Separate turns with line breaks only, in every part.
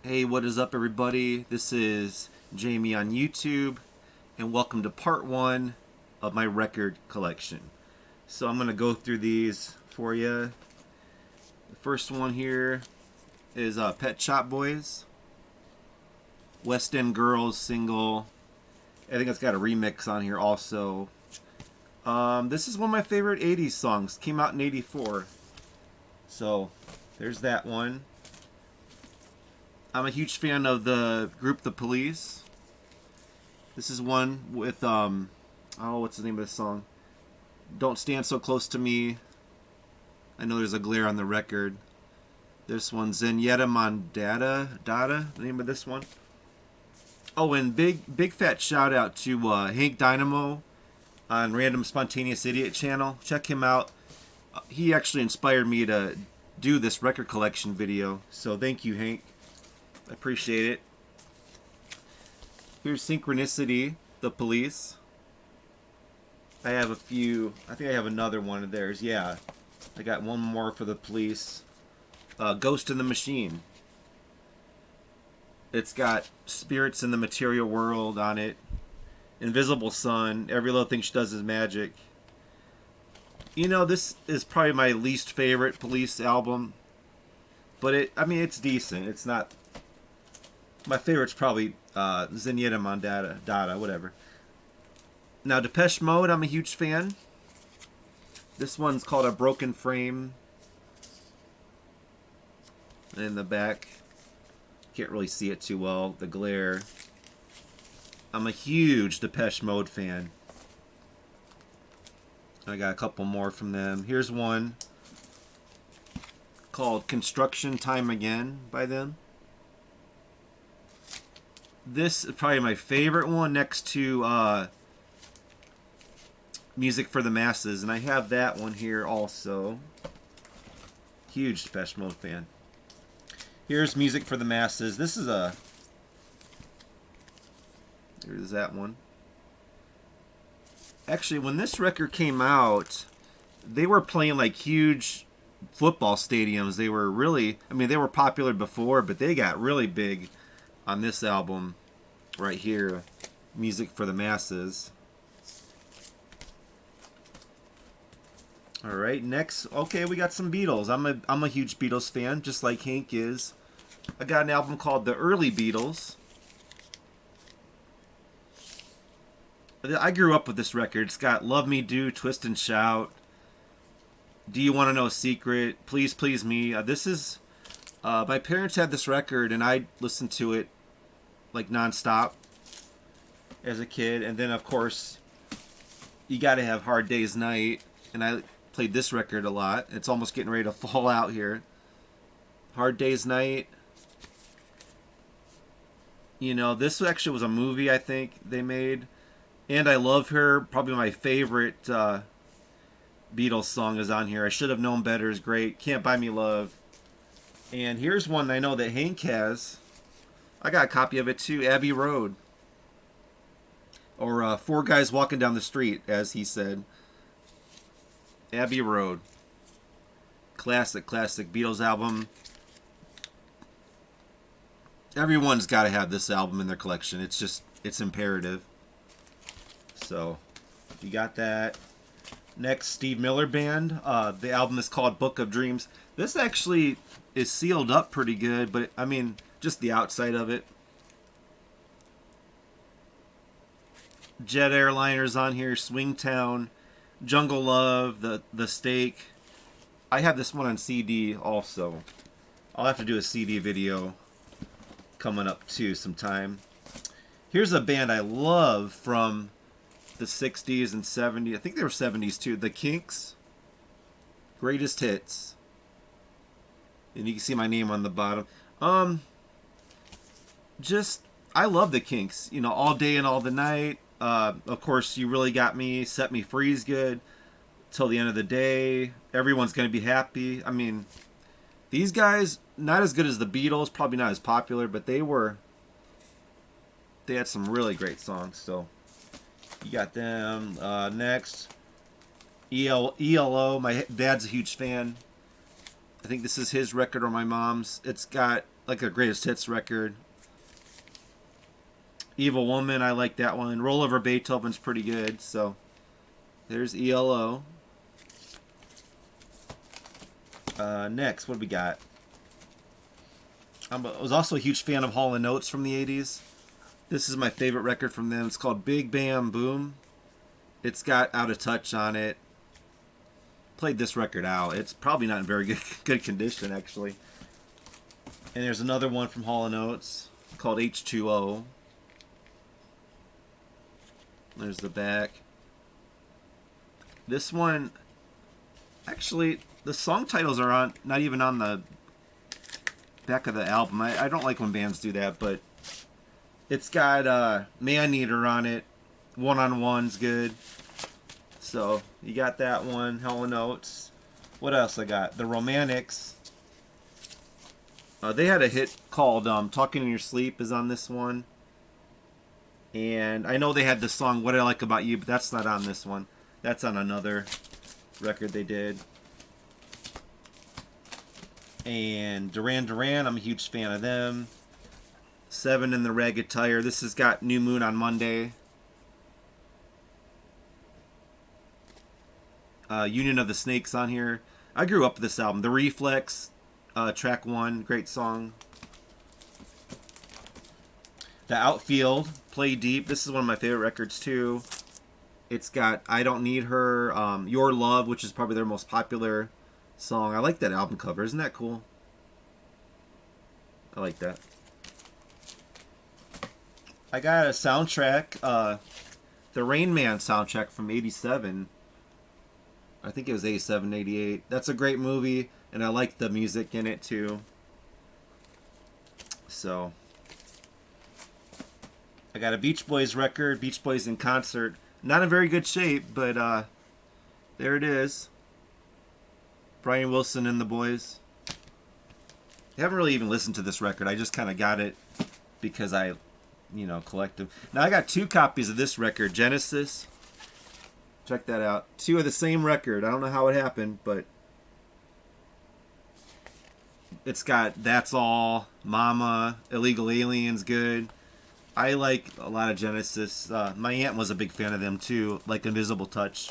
Hey, what is up, everybody? This is Jamie on YouTube, and welcome to part one of my record collection. So I'm going to go through these for you. The first one here is Pet Shop Boys, West End Girls single. I think it's got a remix on here also. This is one of my favorite 80s songs. Came out in 84. So there's that one. I'm a huge fan of the group The Police. This is one with what's the name of the song? Don't Stand So Close to Me. I know there's a glare on the record. This one, Zenyatta Mondatta, the name of this one. Oh, and big fat shout out to Hank Dynamo on Random Spontaneous Idiot channel. Check him out. He actually inspired me to do this record collection video. So thank you, Hank. I appreciate it. Here's Synchronicity, The Police. I have a few. I think I have another one of theirs. Yeah, I got one more for The Police. Ghost in the Machine. It's got Spirits in the Material World on it. Invisible Sun. Every Little Thing She Does Is Magic. You know, this is probably my least favorite Police album. But it's decent. It's not... My favorite's probably Zenyatta Mondatta, whatever. Now, Depeche Mode, I'm a huge fan. This one's called A Broken Frame. In the back, can't really see it too well, the glare. I'm a huge Depeche Mode fan. I got a couple more from them. Here's one called Construction Time Again by them. This is probably my favorite one next to Music for the Masses. And I have that one here also. Huge Depeche Mode fan. Here's Music for the Masses. This is Here's that one. Actually, when this record came out, they were playing like huge football stadiums. They were really... they were popular before, but they got really big on this album right here, Music for the Masses. All right, next, okay, we got some Beatles. I'm a huge Beatles fan, just like Hank is. I got an album called The Early Beatles. I grew up with this record. It's got Love Me Do, Twist and Shout, Do You Want to Know a Secret, Please Please Me. This is... my parents had this record, and I listened to it like nonstop as a kid. And then, of course, you got to have Hard Day's Night, and I played this record a lot. It's almost getting ready to fall out here. Hard Day's Night. You know, this actually was a movie I think they made. And I Love Her, probably my favorite Beatles song is on here. I Should Have Known Better is great. Can't Buy Me Love. And here's one I know that Hank has. I got a copy of it too, Abbey Road. Or Four Guys Walking Down the Street, as he said. Abbey Road. Classic Beatles album. Everyone's got to have this album in their collection. It's imperative. So, you got that. Next, Steve Miller Band. The album is called Book of Dreams. This actually is sealed up pretty good, but just the outside of it. Jet Airliners on here, Swingtown, Jungle Love, the Steak. I have this one on CD also. I'll have to do a CD video coming up too sometime. Here's a band I love from the 60s and 70s. I think they were 70s too. The Kinks. Greatest Hits. And you can see my name on the bottom. I love the Kinks. You know, All Day and All the Night. Of course, You Really Got Me. Set Me Free is good. Till the End of the Day. Everyone's Gonna Be Happy. These guys, not as good as the Beatles. Probably not as popular, but they had some really great songs. So, you got them. Next, ELO. My dad's a huge fan. I think this is his record or my mom's. It's got like a greatest hits record. Evil Woman, I like that one. Roll Over Beethoven's pretty good. So there's ELO. Next, what do we got? I was also a huge fan of Hall & Oates from the 80s. This is my favorite record from them. It's called Big Bam Boom. It's got Out of Touch on it. Played this record out. It's probably not in very good condition, actually. And there's another one from Hall & Oates called H2O. There's the back. This one, actually, the song titles are not even on the back of the album. I don't like when bands do that, but it's got Man Eater on it. One on One's good. So you got that one, Hall & Oates. What else I got? The Romantics. They had a hit called Talking in Your Sleep is on this one. And I know they had the song What I Like About You, but that's not on this one. That's on another record they did. And Duran Duran, I'm a huge fan of them. Seven in the Ragged Tire. This has got New Moon on Monday. Union of the Snakes on here. I grew up with this album. The Reflex, track 1, great song. The Outfield, Play Deep. This is one of my favorite records too. It's got I Don't Need Her, Your Love, which is probably their most popular song. I like that album cover. Isn't that cool? I like that. I got a soundtrack, the Rain Man soundtrack from 87. I think it was 87, 88. That's a great movie, and I like the music in it too. So I got a Beach Boys record, Beach Boys in concert. Not in very good shape, but there it is. Brian Wilson and the boys. I haven't really even listened to this record. I just kind of got it because I, collect them. Now I got 2 copies of this record, Genesis. Check that out. 2 of the same record. I don't know how it happened, but it's got That's All, Mama, Illegal Aliens, good. I like a lot of Genesis. My aunt was a big fan of them too, like Invisible Touch.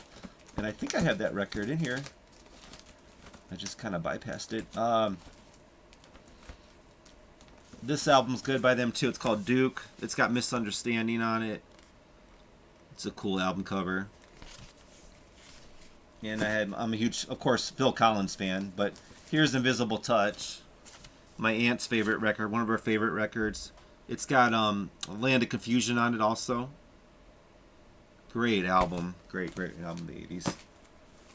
And I think I have that record in here. I just kind of bypassed it. This album's good by them too. It's called Duke. It's got Misunderstanding on it. It's a cool album cover. And I'm a huge, of course, Phil Collins fan, but here's Invisible Touch. My aunt's favorite record, one of her favorite records. It's got Land of Confusion on it also. Great album. Great album in the 80s.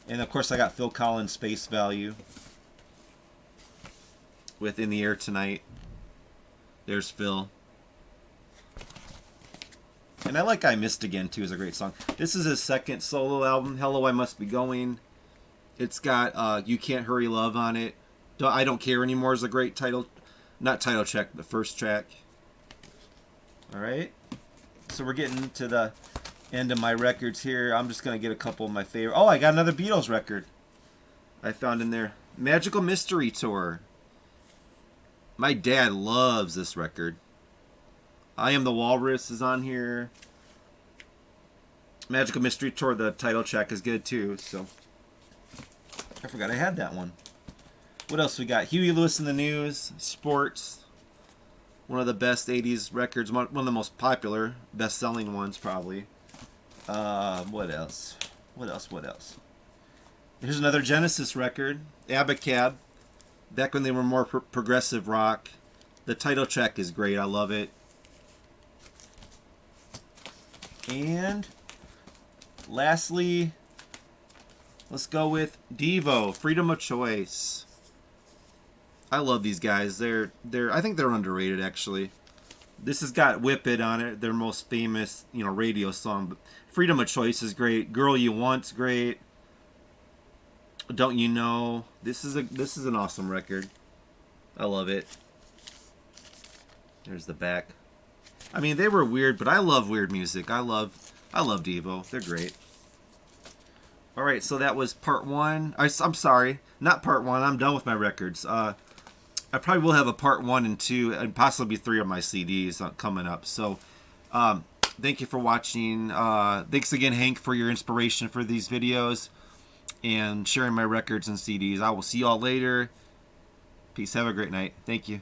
And of course I got Phil Collins' Space Value with In the Air Tonight. There's Phil. And I like I Missed Again too, is a great song. This is his second solo album, Hello I Must Be Going. It's got You Can't Hurry Love on it. I Don't Care Anymore is a great title. Not title track, but first track. Alright. So we're getting to the end of my records here. I'm just going to get a couple of my favorite. Oh, I got another Beatles record I found in there. Magical Mystery Tour. My dad loves this record. I Am the Walrus is on here. Magical Mystery Tour, the title track is good too. So I forgot I had that one. What else we got? Huey Lewis and the News, Sports. One of the best 80s records. One of the most popular, best-selling ones probably. What else? What else? Here's another Genesis record. Abacab. Back when they were more progressive rock. The title track is great. I love it. And lastly, let's go with Devo, Freedom of Choice. I love these guys. I think they're underrated actually. This has got Whip It on it, their most famous, radio song. But Freedom of Choice is great. Girl You Want's great. Don't You Know? This is an awesome record. I love it. There's the back. I mean, they were weird, but I love weird music. I love Devo. They're great. All right, so that was part one. I'm sorry, not part one. I'm done with my records. I probably will have a part 1 and 2 and possibly 3 of my CDs coming up. So thank you for watching. Thanks again, Hank, for your inspiration for these videos and sharing my records and CDs. I will see y'all later. Peace. Have a great night. Thank you.